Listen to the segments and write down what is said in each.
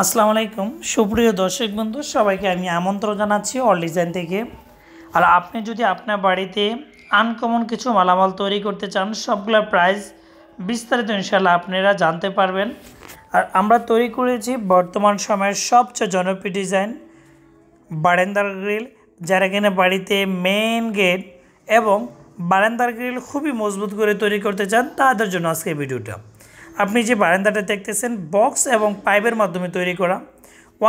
আসসালামু আলাইকুম সুপ্রিয় দর্শক বন্ধু সবাইকে আমি আমন্ত্রণ জানাচ্ছি অল ডিজাইন থেকে। আর আপনি যদি আপনার বাড়িতে আনকমন কিছু মালামাল তৈরি করতে চান, সবগুলোর প্রাইস বিস্তারিত ইনশাআল্লাহ আপনারা জানতে পারবেন। আর আমরা তৈরি করেছি বর্তমান সময়ের সবচেয়ে জনপ্রিয় ডিজাইন বারান্দার গ্রিল, যারা কিনা বাড়িতে মেইন গেট এবং বারান্দার গ্রিল খুবই মজবুত করে তৈরি করতে চান, তাদের জন্য আজকে ভিডিওটা। আপনি যে বারান্দাটা দেখতেছেন বক্স এবং পাইপের মাধ্যমে তৈরি করা,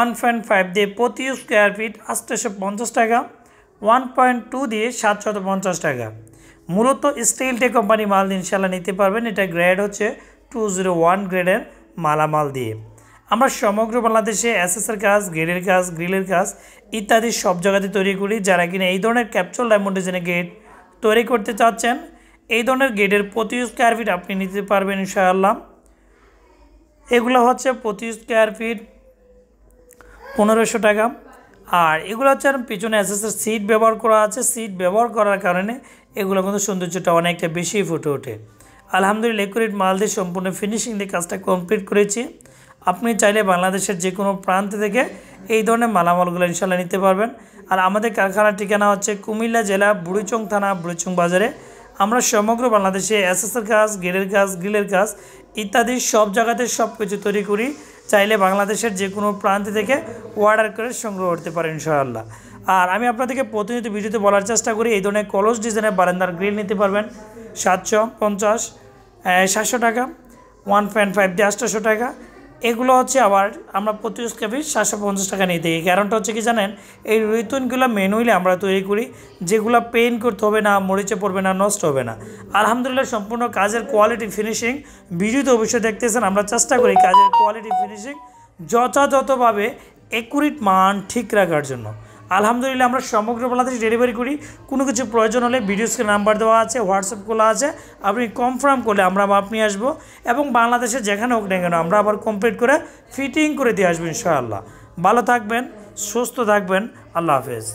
1.5 দিয়ে প্রতি স্কোয়ার ফিট 850 টাকা, 1.2 দিয়ে 750 টাকা। মূলত স্টিলটে কোম্পানি মাল ইনশাল্লাহ নিতে পারবেন। এটা গ্রেড হচ্ছে 201 গ্রেডের মালামাল দিয়ে আমরা সমগ্র বাংলাদেশে এসএসের কাজ, গেটের কাজ, গ্রিলের কাজ ইত্যাদি সব জায়গাতে তৈরি করি। যারা কিনা এই ধরনের ক্যাপসুল ডায়মন্ড ডিজাইনের গেট তৈরি করতে চাচ্ছেন, এই ধরনের গেটের প্রতি স্কোয়ার ফিট আপনি নিতে পারবেন ইনশাআল্লাহ। এগুলো হচ্ছে প্রতি স্কোয়ার ফিট 1500 টাকা। আর এগুলো হচ্ছে পিছনে এসএসের সিট ব্যবহার করা আছে। সিট ব্যবহার করার কারণে এগুলো কিন্তু সৌন্দর্যটা অনেকটা বেশি ফুটে ওঠে। আলহামদুলিল্লাহ একুরেট মাল দিয়ে সম্পূর্ণ ফিনিশিং দিয়ে কাজটা কমপ্লিট করেছি। আপনি চাইলে বাংলাদেশের যে কোনো প্রান্ত থেকে এই ধরনের মালামালগুলো ইনশাল্লাহ নিতে পারবেন। আর আমাদের কারখানার ঠিকানা হচ্ছে কুমিল্লা জেলা বুড়িচং থানা, বুড়িচং বাজারে। আমরা সমগ্র বাংলাদেশে এসএসের কাজ, গেটের কাজ, গ্রিলের কাজ ইত্যাদি সব জায়গাতে সব কিছু তৈরি করি। চাইলে বাংলাদেশের যে কোনো প্রান্ত থেকে অর্ডার করে সংগ্রহ করতে পারেন ইনশাআল্লাহ। আর আমি আপনাদেরকে প্রতিনিয়ত ভিডিওতে বলার চেষ্টা করি, এই ধরনের কলস ডিজাইনের বারান্দার গ্রিল নিতে পারবেন 750 টাকা, 1.5 দিয়ে 800 টাকা। এগুলো হচ্ছে আবার আমরা প্রতি স্কোয়ার ফিট 750 টাকা নিয়ে থাকি। কারণটা হচ্ছে কি জানেন, এই রিতুনগুলো ম্যানুয়ালি আমরা তৈরি করি, যেগুলো পেইন্ট করতে হবে না, মরিচে পড়বে না, নষ্ট হবে না। আলহামদুলিল্লাহ সম্পূর্ণ কাজের কোয়ালিটি ফিনিশিং ভিডিওতে অবশ্যই দেখতেছেন। আমরা চেষ্টা করি কাজের কোয়ালিটি ফিনিশিং যথাযথভাবে একুরেট মান ঠিক রাখার জন্য। আলহামদুলিল্লাহ আমরা সমগ্র বাংলাদেশ ডেলিভারি করি। কোনো কিছু প্রয়োজন হলে ভিডিও স্ক্রিনে নাম্বার দেওয়া আছে, হোয়াটসঅ্যাপ খোলা আছে, আপনি কনফার্ম করলে আমরা মাপ নিয়ে আসবো এবং বাংলাদেশে যেখানে হোক না কেন আমরা আবার কমপ্লিট করে ফিটিং করে দিয়ে আসবো ইনশাআল্লাহ। ভালো থাকবেন, সুস্থ থাকবেন, আল্লাহ হাফেজ।